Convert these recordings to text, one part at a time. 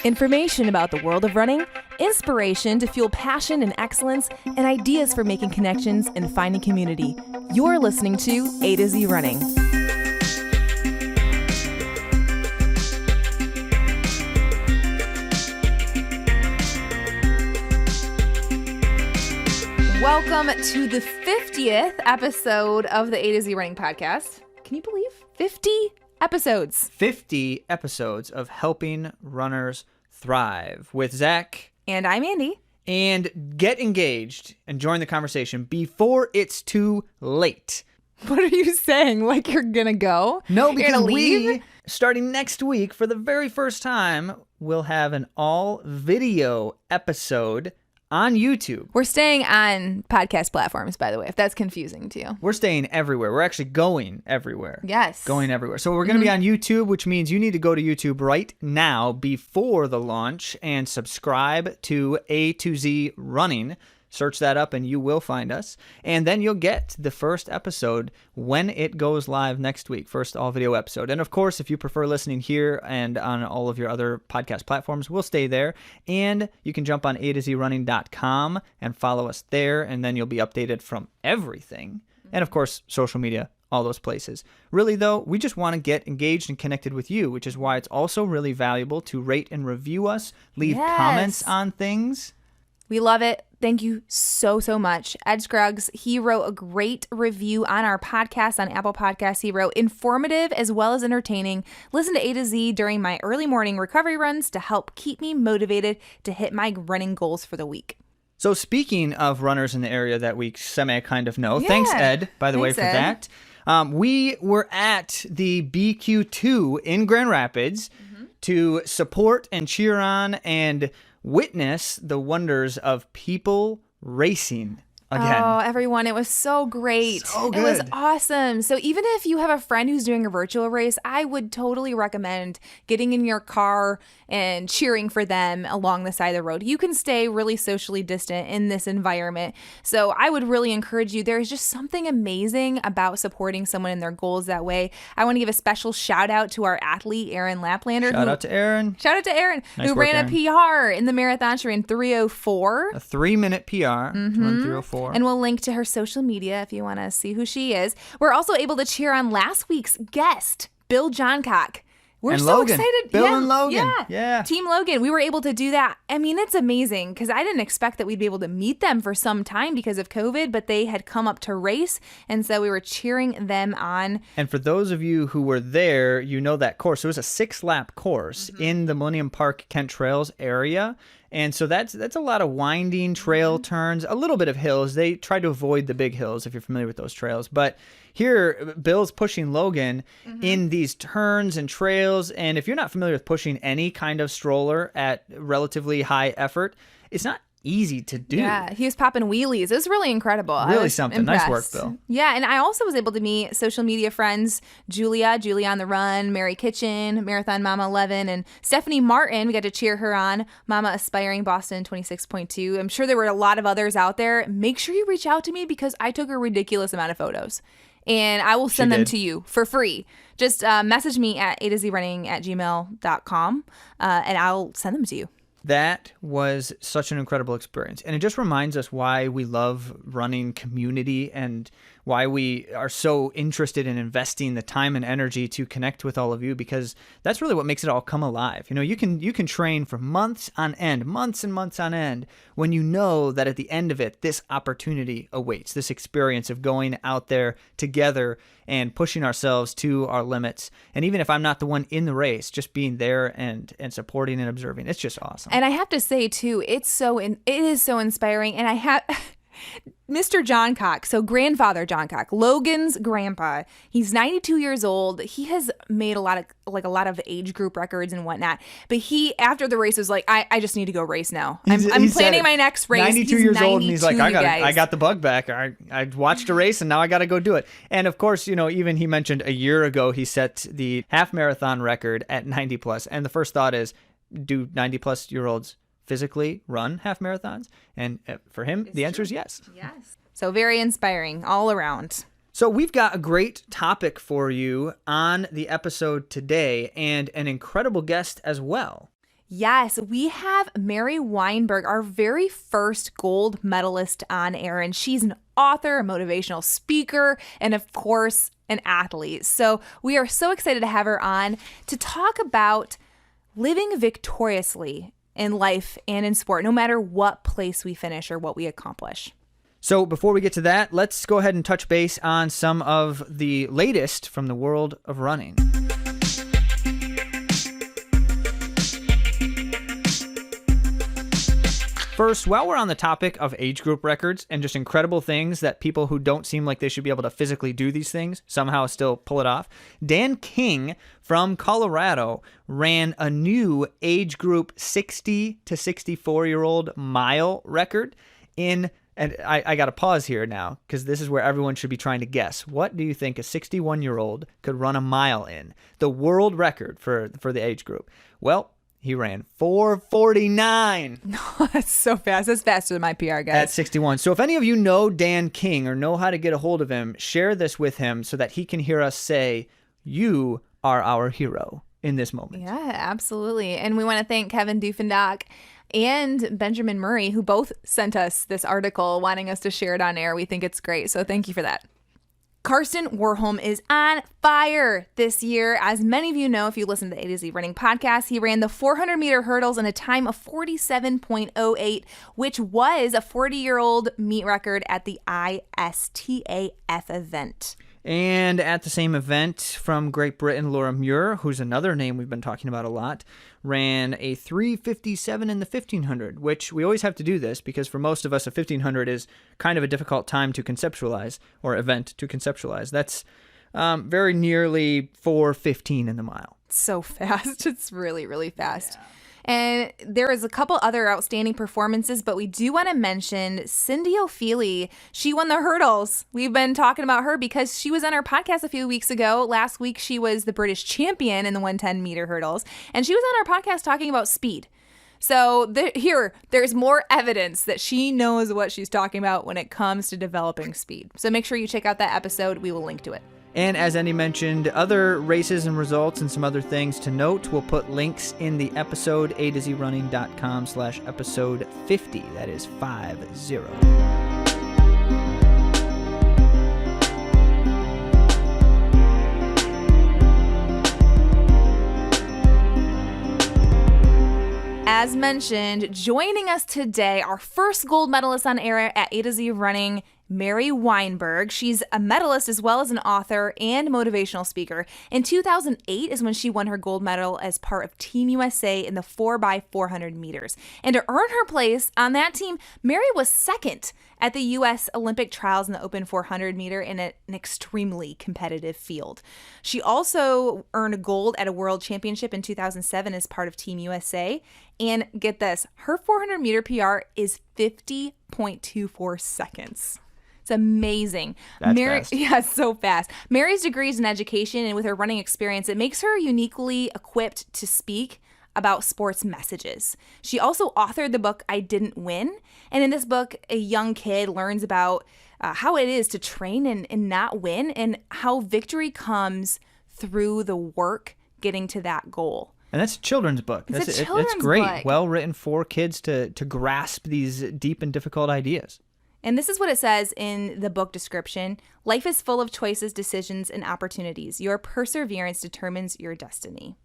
Information about the world of running, inspiration to fuel passion and excellence, and ideas for making connections and finding community. You're listening to AtoZrunning. Welcome to the 50th episode of the AtoZrunning podcast. Can you believe 50 episodes? 50 episodes of helping runners thrive with Zach. And I'm Andy. And get engaged and join the conversation before it's too late. What are you saying? Like you're going to go? No, because we, starting next week, for the very first time, we'll have an all-video episode on YouTube. We're staying on podcast platforms, by the way, if that's confusing to you. We're staying everywhere. We're actually going everywhere. Yes. Going everywhere. So we're going to be on YouTube, which means you need to go to YouTube right now before the launch and subscribe to AtoZrunning. Search that up and you will find us. And then you'll get the first episode when it goes live next week. First all-video episode. And of course, if you prefer listening here and on all of your other podcast platforms, we'll stay there. And you can jump on AtoZrunning.com and follow us there. And then you'll be updated from everything. And of course, social media, all those places. Really, though, we just want to get engaged and connected with you, which is why it's also really valuable to rate and review us, leave comments on things. We love it. Thank you so much. Ed Scruggs, he wrote a great review on our podcast on Apple Podcasts. He wrote, informative as well as entertaining. Listen to A to Z during my early morning recovery runs to help keep me motivated to hit my running goals for the week. So speaking of runners in the area that we kind of know, thanks, Ed, by the way, for that. We were at the BQ2 in Grand Rapids to support and cheer on and witness the wonders of people racing again. Oh, everyone, it was so great. So good. It was awesome. So even if you have a friend who's doing a virtual race, I would totally recommend getting in your car and cheering for them along the side of the road. You can stay really socially distant in this environment. So I would really encourage you. There's just something amazing about supporting someone in their goals that way. I want to give a special shout out to our athlete, Aaron Laplander. Shout out to Aaron. Nice who work, ran Aaron. a PR in the marathon. She ran 3:04. A 3-minute PR. To run 3:04. And we'll link to her social media if you want to see who she is. We're also able to cheer on last week's guest, Bill Johncock. We're and so Logan. excited. Bill and Logan. Yeah. Team Logan. We were able to do that. I mean, it's amazing because I didn't expect that we'd be able to meet them for some time because of COVID, but they had come up to race. And so we were cheering them on. And for those of you who were there, you know that course. It was a 6-lap course in the Millennium Park Kent Trails area. And so that's a lot of winding trail turns, a little bit of hills. They try to avoid the big hills if you're familiar with those trails. But here, Bill's pushing Logan in these turns and trails. And if you're not familiar with pushing any kind of stroller at relatively high effort, it's not easy to do. Yeah, he was popping wheelies. It was really incredible. Really something. Impressed. Nice work, Bill. Yeah, and I also was able to meet social media friends, Julia on the Run, Mary Kitchen, Marathon Mama 11, and Stephanie Martin. We got to cheer her on, Mama Aspiring Boston 26.2. I'm sure there were a lot of others out there. Make sure you reach out to me because I took a ridiculous amount of photos. And I will send them to you for free. Just message me at atozrunning@gmail.com and I'll send them to you. That was such an incredible experience. And it just reminds us why we love running community and why we are so interested in investing the time and energy to connect with all of you, because that's really what makes it all come alive. You know, you can train for months and months on end, when you know that at the end of it, this opportunity awaits, this experience of going out there together and pushing ourselves to our limits. And even if I'm not the one in the race, just being there and supporting and observing, it's just awesome. And I have to say too, it is so inspiring. And I have Mr. Johncock, so grandfather Johncock, Logan's grandpa. He's 92 years old. He has made a lot of age group records and whatnot. But he, after the race, was like, I just need to go race now. I'm planning my next race. 92 years old, and he's like, I got the bug back. I watched a race, and now I got to go do it. And of course, you know, even he mentioned a year ago he set the half marathon record at 90 plus. And the first thought is, do 90 plus year olds physically run half marathons? And for him, the answer is yes. Yes. So very inspiring all around. So we've got a great topic for you on the episode today and an incredible guest as well. Yes, we have Mary Wineberg, our very first gold medalist on air, and she's an author, a motivational speaker, and of course, an athlete. So we are so excited to have her on to talk about living victoriously in life and in sport, no matter what place we finish or what we accomplish. So before we get to that, let's go ahead and touch base on some of the latest from the world of running. First, while we're on the topic of age group records and just incredible things that people who don't seem like they should be able to physically do these things somehow still pull it off, Dan King from Colorado ran a new age group 60 to 64-year-old mile record in, and I got to pause here now because this is where everyone should be trying to guess. What do you think a 61-year-old could run a mile in? The world record for the age group. Well, he ran 4:49. That's so fast. That's faster than my PR, guys. At 61. So if any of you know Dan King or know how to get a hold of him, share this with him so that he can hear us say, "You are our hero" in this moment. Yeah, absolutely. And we want to thank Kevin Dufendock and Benjamin Murray, who both sent us this article wanting us to share it on air. We think it's great. So thank you for that. Karsten Warholm is on fire this year. As many of you know, if you listen to the AtoZrunning podcast, he ran the 400-meter hurdles in a time of 47.08, which was a 40-year-old meet record at the ISTAF event. And at the same event from Great Britain, Laura Muir, who's another name we've been talking about a lot, ran a 3:57 in the 1500, which we always have to do this because for most of us, a 1500 is kind of a difficult time to conceptualize or event to conceptualize. That's very nearly 4:15 in the mile. So fast. It's really, really fast. Yeah. And there is a couple other outstanding performances, but we do want to mention Cindy O'Feely. She won the hurdles. We've been talking about her because she was on our podcast a few weeks ago. Last week, she was the British champion in the 110-meter hurdles, and she was on our podcast talking about speed. So there's more evidence that she knows what she's talking about when it comes to developing speed. So make sure you check out that episode. We will link to it. And as Andy mentioned, other races and results and some other things to note, we'll put links in the episode, AtoZrunning.com/episode 50. That is 50. As mentioned, joining us today, our first gold medalist on air at AtoZrunning, Mary Wineberg. She's a medalist as well as an author and motivational speaker. In 2008 is when she won her gold medal as part of Team USA in the 4x400 meters. And to earn her place on that team, Mary was second at the U.S. Olympic trials in the open 400 meter in an extremely competitive field. She also earned gold at a world championship in 2007 as part of Team USA. And get this, her 400 meter PR is 50.24 seconds. It's amazing. That's fast. Yeah, so fast. Mary's degree is in education, and with her running experience, it makes her uniquely equipped to speak about sports messages. She also authored the book I Didn't Win. And in this book, a young kid learns about how it is to train and not win, and how victory comes through the work getting to that goal. And that's a children's book. It's a children's great. book. Well written for kids to grasp these deep and difficult ideas. And this is what it says in the book description. Life is full of choices, decisions, and opportunities. Your perseverance determines your destiny.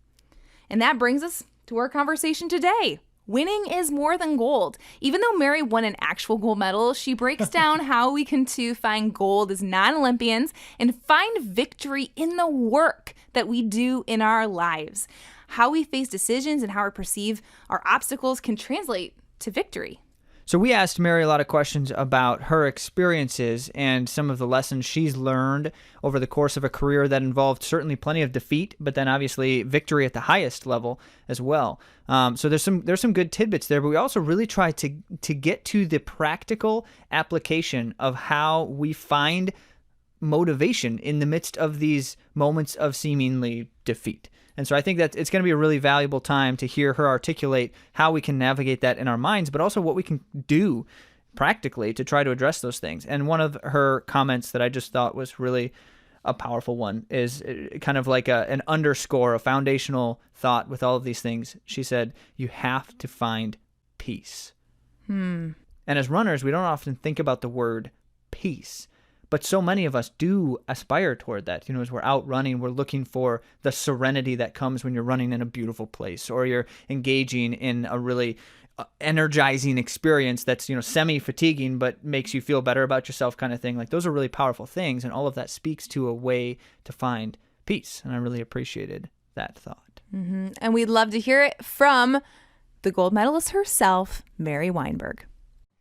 And that brings us to our conversation today. Winning is more than gold. Even though Mary won an actual gold medal, she breaks down how we can too find gold as non-Olympians and find victory in the work that we do in our lives. How we face decisions and how we perceive our obstacles can translate to victory. So we asked Mary a lot of questions about her experiences and some of the lessons she's learned over the course of a career that involved certainly plenty of defeat, but then obviously victory at the highest level as well. So there's some good tidbits there, but we also really try to get to the practical application of how we find motivation in the midst of these moments of seemingly defeat. And so I think that it's going to be a really valuable time to hear her articulate how we can navigate that in our minds, but also what we can do practically to try to address those things. And one of her comments that I just thought was really a powerful one, is kind of like an underscore, a foundational thought with all of these things. She said, you have to find peace. And as runners, we don't often think about the word peace, but so many of us do aspire toward that. As we're out running, we're looking for the serenity that comes when you're running in a beautiful place, or you're engaging in a really energizing experience that's, semi-fatiguing, but makes you feel better about yourself kind of thing. Like, those are really powerful things, and all of that speaks to a way to find peace. And I really appreciated that thought. And we'd love to hear it from the gold medalist herself, Mary Wineberg.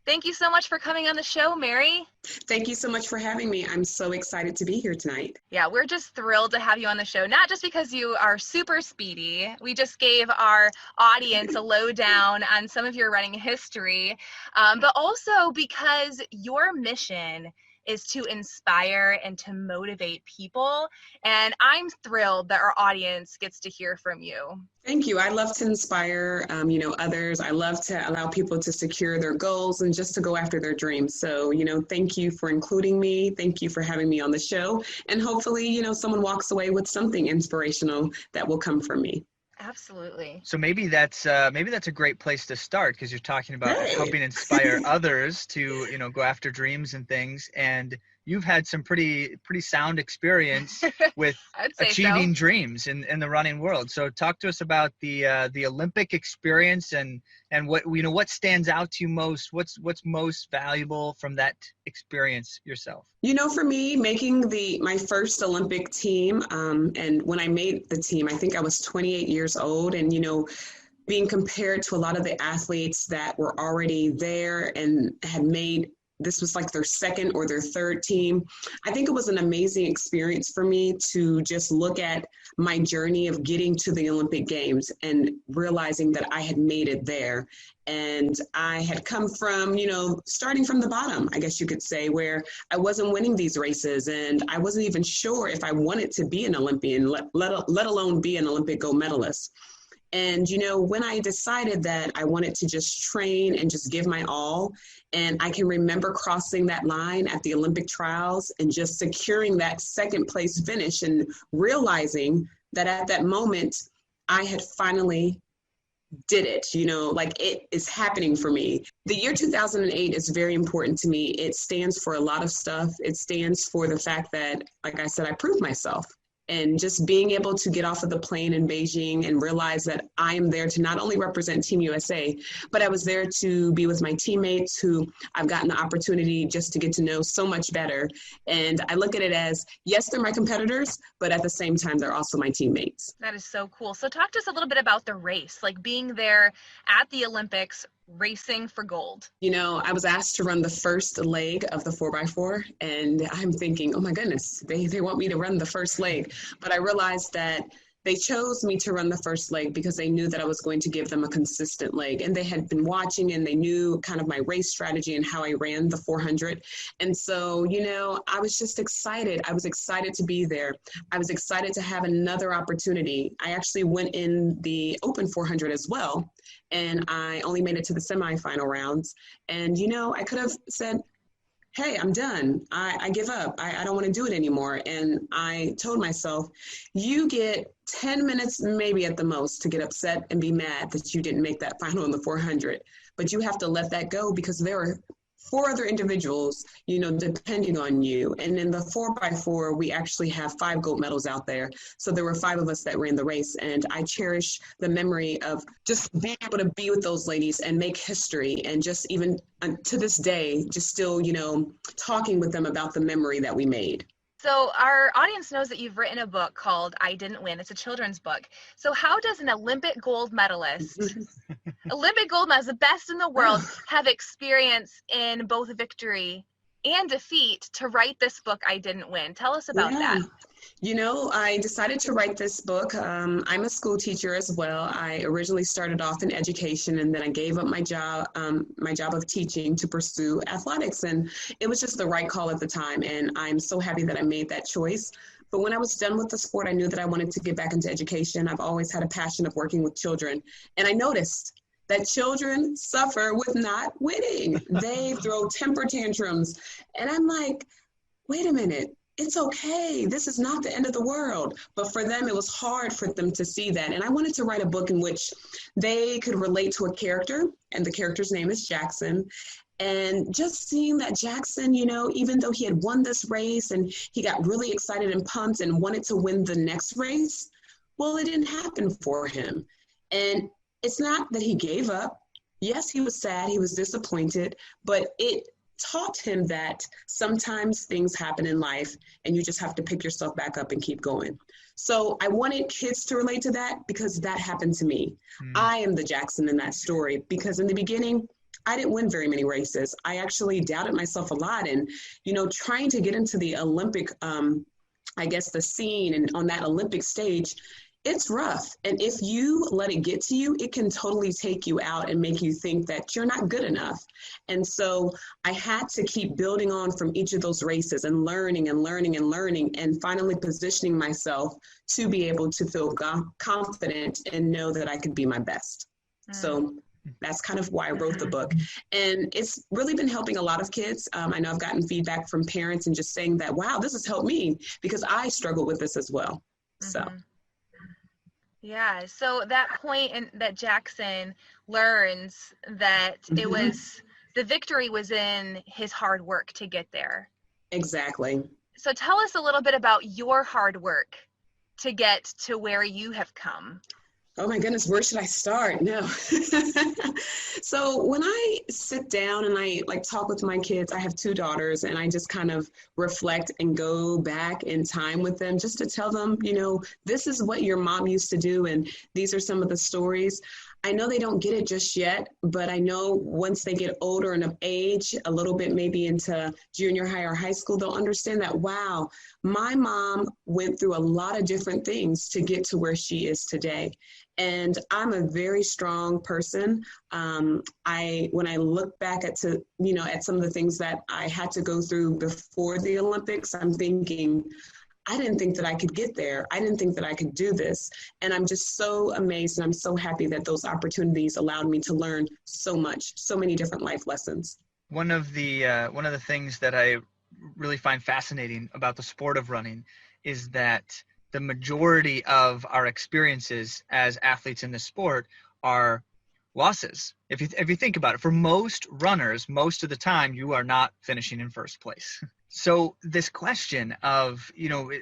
Thank you so much for coming on the show, Mary. Thank you so much for having me. I'm so excited to be here tonight. Yeah, we're just thrilled to have you on the show, not just because you are super speedy. We just gave our audience a lowdown on some of your running history, but also because your mission is to inspire and to motivate people. And I'm thrilled that our audience gets to hear from you. Thank you. I love to inspire, others. I love to allow people to secure their goals and just to go after their dreams. So, thank you for including me. Thank you for having me on the show. And hopefully, someone walks away with something inspirational that will come from me. Absolutely. So maybe that's a great place to start, because you're talking about helping inspire others to, go after dreams and things. And you've had some pretty sound experience with achieving dreams in the running world. So talk to us about the Olympic experience and what stands out to you most. What's most valuable from that experience yourself? For me, making my first Olympic team, and when I made the team, I think I was 28 years old, and being compared to a lot of the athletes that were already there and had made. This was like their second or their third team. I think it was an amazing experience for me to just look at my journey of getting to the Olympic Games and realizing that I had made it there. And I had come from, starting from the bottom, I guess you could say, where I wasn't winning these races and I wasn't even sure if I wanted to be an Olympian, let alone be an Olympic gold medalist. And, when I decided that I wanted to just train and just give my all, and I can remember crossing that line at the Olympic trials and just securing that second place finish and realizing that at that moment, I had finally did it, like it is happening for me. The year 2008 is very important to me. It stands for a lot of stuff. It stands for the fact that, like I said, I proved myself. And just being able to get off of the plane in Beijing and realize that I am there to not only represent Team USA, but I was there to be with my teammates who I've gotten the opportunity just to get to know so much better. And I look at it as, yes, they're my competitors, but at the same time, they're also my teammates. That is so cool. So talk to us a little bit about the race, like being there at the Olympics, racing for gold. I was asked to run the first leg of the 4x4, and I'm thinking, oh my goodness, they want me to run the first leg. But I realized that they chose me to run the first leg because they knew that I was going to give them a consistent leg. And they had been watching and they knew kind of my race strategy and how I ran the 400. And so, I was just excited. I was excited to be there. I was excited to have another opportunity. I actually went in the open 400 as well. And I only made it to the semifinal rounds. And, I could have said, hey, I'm done. I give up. I don't want to do it anymore. And I told myself, you get 10 minutes, maybe at the most, to get upset and be mad that you didn't make that final in the 400. But you have to let that go because there are 4 other individuals, depending on you. And in the 4x4, we actually have 5 gold medals out there. So there were 5 of us that ran the race. And I cherish the memory of just being able to be with those ladies and make history. And just even to this day, just still, talking with them about the memory that we made. So our audience knows that you've written a book called I Didn't Win. It's a children's book. So how does an Olympic gold medalist, the best in the world, have experience in both victory and defeat to write this book, I Didn't Win? Tell us about that. I decided to write this book. I'm a school teacher as well. I originally started off in education, and then I gave up my job of teaching to pursue athletics. And it was just the right call at the time. And I'm so happy that I made that choice. But when I was done with the sport, I knew that I wanted to get back into education. I've always had a passion of working with children. And I noticed that children suffer with not winning. They throw temper tantrums. And I'm like, wait a minute. it's okay. This is not the end of the world. But for them, it was hard for them to see that. And I wanted to write a book in which they could relate to a character, and the character's name is Jackson. And just seeing that Jackson, even though he had won this race and he got really excited and pumped and wanted to win the next race, well, it didn't happen for him. And it's not that he gave up. Yes, he was sad, he was disappointed, but it taught him that sometimes things happen in life and you just have to pick yourself back up and keep going. So I wanted kids to relate to that because that happened to me. I am the Jackson in that story because in the beginning, I didn't win very many races. I actually doubted myself a lot. And, trying to get into the Olympic, the scene and on that Olympic stage, it's rough. And if you let it get to you, it can totally take you out and make you think that you're not good enough. And so I had to keep building on from each of those races and learning and learning and learning and finally positioning myself to be able to feel confident and know that I could be my best. So that's kind of why I wrote the book. And it's really been helping a lot of kids. I know I've gotten feedback from parents and just saying that, wow, this has helped me because I struggle with this as well. So. Yeah. So that point that Jackson learns that it was, the victory was in his hard work to get there. Exactly. So tell us a little bit about your hard work to get to where you have come. Oh my goodness, where should I start? No. So when I sit down and I talk with my kids, I have 2 daughters, and I just kind of reflect and go back in time with them just to tell them, this is what your mom used to do. And these are some of the stories. I know they don't get it just yet, but I know once they get older and of age, a little bit maybe into junior high or high school, they'll understand that, wow, my mom went through a lot of different things to get to where she is today. And I'm a very strong person. When I look back at some of the things that I had to go through before the Olympics, I'm thinking, I didn't think that I could get there. I didn't think that I could do this. And I'm just so amazed and I'm so happy that those opportunities allowed me to learn so much, so many different life lessons. One of the things that I really find fascinating about the sport of running is that the majority of our experiences as athletes in this sport are losses. If you think about it, for most runners, most of the time you are not finishing in first place. So this question of,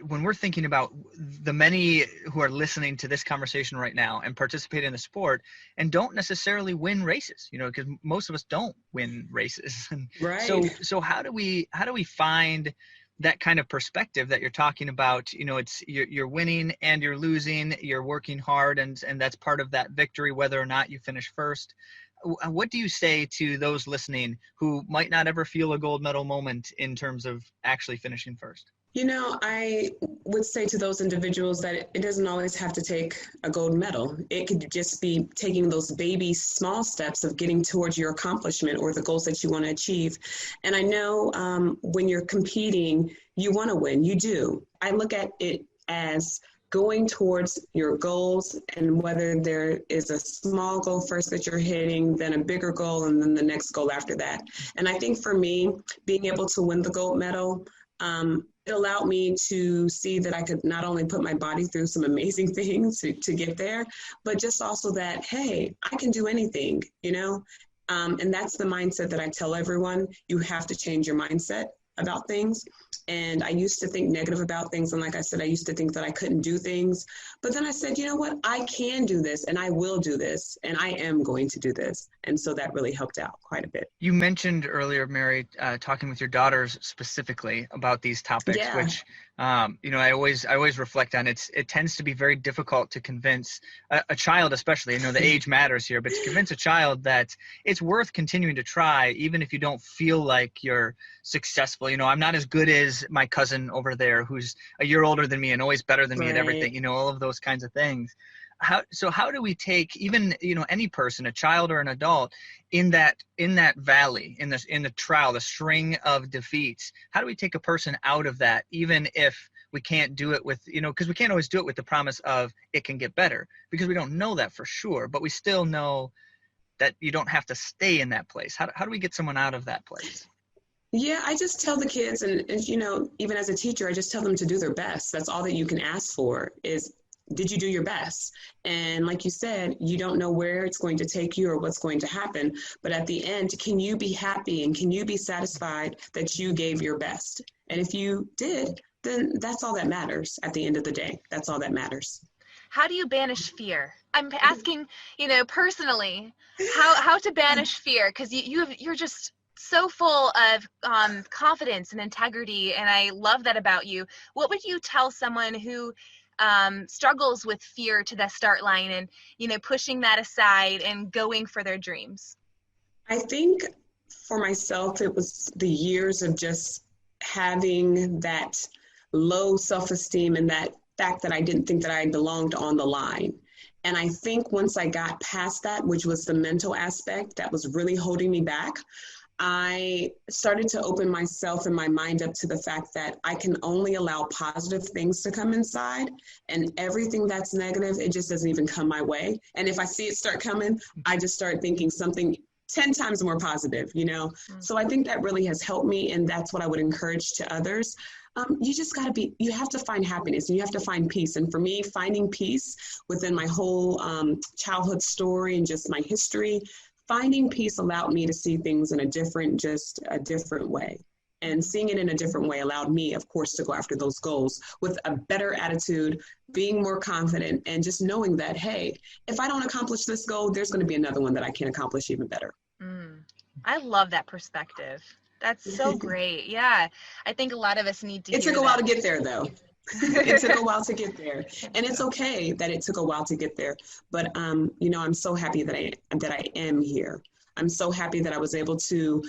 when we're thinking about the many who are listening to this conversation right now and participate in the sport and don't necessarily win races, because most of us don't win races. Right. So how do we find that kind of perspective that you're talking about? It's you're winning and you're losing, you're working hard, and that's part of that victory, whether or not you finish first. What do you say to those listening who might not ever feel a gold medal moment in terms of actually finishing first? I would say to those individuals that it doesn't always have to take a gold medal. It could just be taking those baby small steps of getting towards your accomplishment or the goals that you want to achieve. And I know when you're competing, you want to win. You do. I look at it as going towards your goals, and whether there is a small goal first that you're hitting, then a bigger goal, and then the next goal after that. And I think for me, being able to win the gold medal, it allowed me to see that I could not only put my body through some amazing things to get there, but just also that, hey, I can do anything, and that's the mindset that I tell everyone. You have to change your mindset about things. And I used to think negative about things. And like I said, I used to think that I couldn't do things. But then I said, you know what? I can do this, and I will do this, and I am going to do this. And so that really helped out quite a bit. You mentioned earlier, Mary, talking with your daughters specifically about these topics, which, I always reflect on. It tends to be very difficult to convince a child, especially, the age matters here, but to convince a child that it's worth continuing to try, even if you don't feel like you're successful. I'm not as good as my cousin over there who's a year older than me and always better than me at everything, all of those kinds of things. How do we take even, any person, a child or an adult, in that valley, in the trial, the string of defeats? How do we take a person out of that, even if we can't do it with, because we can't always do it with the promise of it can get better, because we don't know that for sure, but we still know that you don't have to stay in that place. How do we get someone out of that place? Yeah, I just tell the kids, and even as a teacher, I just tell them to do their best. That's all that you can ask for is, did you do your best? And like you said, you don't know where it's going to take you or what's going to happen. But at the end, can you be happy and can you be satisfied that you gave your best? And if you did, then that's all that matters at the end of the day. That's all that matters. How do you banish fear? I'm asking, personally, how to banish fear, because you're just so full of confidence and integrity, and I love that about you. What would you tell someone who struggles with fear to the start line and, pushing that aside and going for their dreams? I think for myself, it was the years of just having that low self-esteem and that fact that I didn't think that I belonged on the line. And I think once I got past that, which was the mental aspect that was really holding me back, I started to open myself and my mind up to the fact that I can only allow positive things to come inside, and everything that's negative, it just doesn't even come my way. And if I see it start coming, I just start thinking something 10 times more positive, So I think that really has helped me, and that's what I would encourage to others. You just you have to find happiness and you have to find peace. And for me, finding peace within my whole childhood story and just my history, finding peace allowed me to see things in a different way. And seeing it in a different way allowed me, of course, to go after those goals with a better attitude, being more confident, and just knowing that, hey, if I don't accomplish this goal, there's going to be another one that I can accomplish even better. I love that perspective. That's so great. Yeah. I think a lot of us need to It took a while to get there, though. It took a while to get there, and it's okay that it took a while to get there. But I'm so happy that I am here. I'm so happy that I was able to,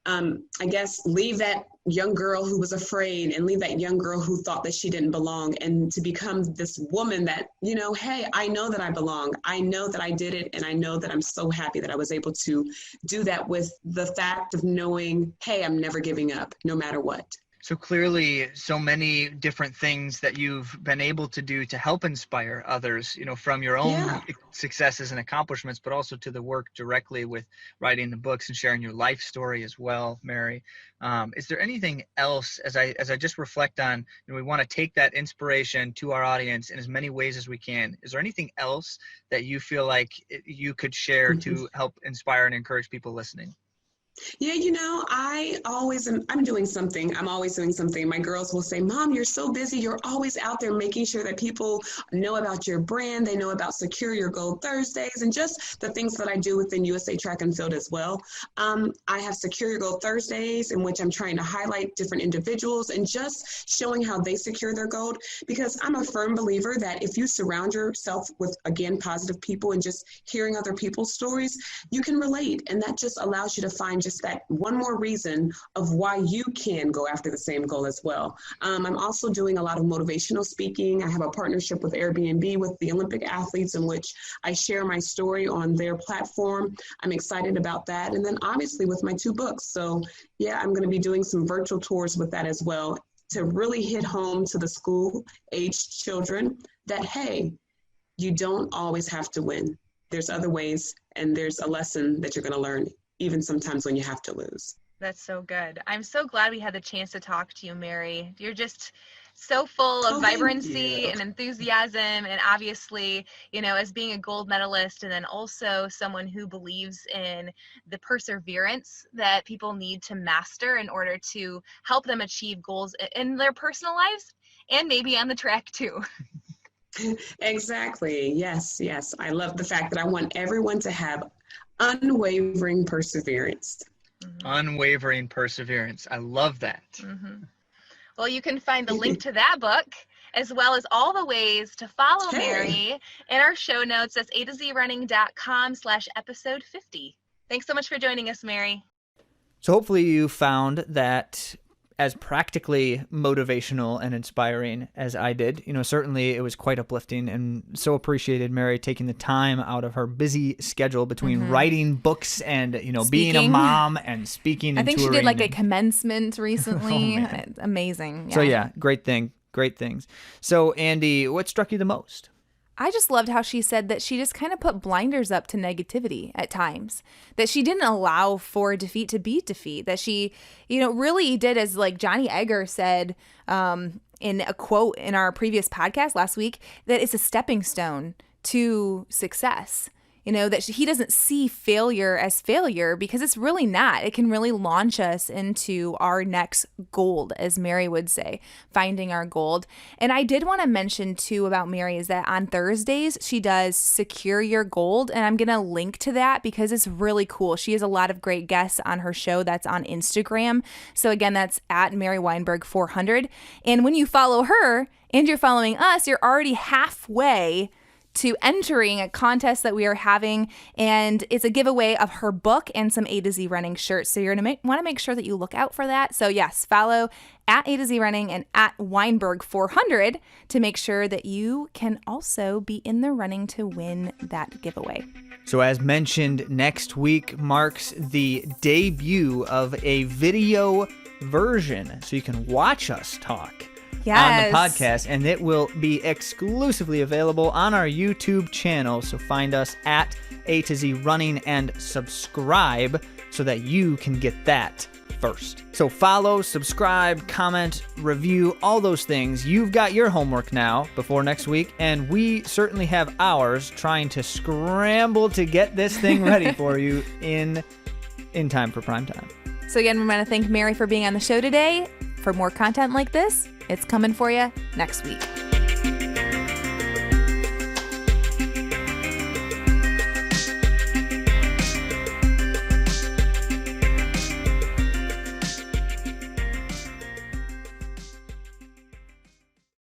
I guess, leave that young girl who was afraid and leave that young girl who thought that she didn't belong, and to become this woman that, hey, I know that I belong. I know that I did it, and I know that I'm so happy that I was able to do that with the fact of knowing, hey, I'm never giving up, no matter what. So clearly, so many different things that you've been able to do to help inspire others, from your own successes and accomplishments, but also to the work directly with writing the books and sharing your life story as well, Mary. Is there anything else, as I just reflect on, we want to take that inspiration to our audience in as many ways as we can. Is there anything else that you feel like you could share to help inspire and encourage people listening? Yeah, I'm doing something. I'm always doing something. My girls will say, Mom, you're so busy. You're always out there making sure that people know about your brand. They know about Secure Your Gold Thursdays and just the things that I do within USA Track and Field as well. I have Secure Your Gold Thursdays, in which I'm trying to highlight different individuals and just showing how they secure their gold, because I'm a firm believer that if you surround yourself with, again, positive people and just hearing other people's stories, you can relate. And that just allows you to find just that one more reason of why you can go after the same goal as well. I'm also doing a lot of motivational speaking. I have a partnership with Airbnb with the Olympic athletes, in which I share my story on their platform. I'm excited about that. And then obviously with my 2 books. So yeah, I'm going to be doing some virtual tours with that as well, to really hit home to the school-aged children that, hey, you don't always have to win. There's other ways, and there's a lesson that you're going to learn, even sometimes when you have to lose. That's so good. I'm so glad we had the chance to talk to you, Mary. You're just so full of vibrancy and enthusiasm, and obviously, as being a gold medalist, and then also someone who believes in the perseverance that people need to master in order to help them achieve goals in their personal lives and maybe on the track too. Exactly. Yes. I love the fact that I want everyone to have unwavering perseverance. Unwavering perseverance. I love that. Well, you can find the link to that book, as well as all the ways to follow Mary in our show notes. That's AtoZrunning.com/episode 50. Thanks so much for joining us, Mary. So hopefully you found that as practically motivational and inspiring as I did. Certainly it was quite uplifting, and so appreciated Mary taking the time out of her busy schedule between writing books and, being a mom and speaking and touring. I think she did like a commencement recently. Oh, amazing. Yeah. So yeah, great things. So Andy, what struck you the most? I just loved how she said that she just kind of put blinders up to negativity at times, that she didn't allow for defeat to be defeat, that she, really did, as like Johnny Egger said in a quote in our previous podcast last week, that it's a stepping stone to success. That he doesn't see failure as failure, because it's really not. It can really launch us into our next gold, as Mary would say, finding our gold. And I did want to mention too about Mary is that on Thursdays, she does Secure Your Gold. And I'm going to link to that because it's really cool. She has a lot of great guests on her show that's on Instagram. So again, that's at Mary Wineberg 400. And when you follow her and you're following us, you're already halfway to entering a contest that we are having, and it's a giveaway of her book and some A to Z Running shirts. So you're going to want to make sure that you look out for that. So yes, follow at A to Z Running and at Wineberg 400 to make sure that you can also be in the running to win that giveaway. So as mentioned, next week marks the debut of a video version, so you can watch us talk. Yes. On the podcast, and it will be exclusively available on our YouTube channel. So find us at A to Z Running and subscribe so that you can get that first. So follow, subscribe, comment, review, all those things. You've got your homework now before next week, and we certainly have ours, trying to scramble to get this thing ready for you in time for prime time. So again, we want to thank Mary for being on the show today. For more content like this, it's coming for you next week.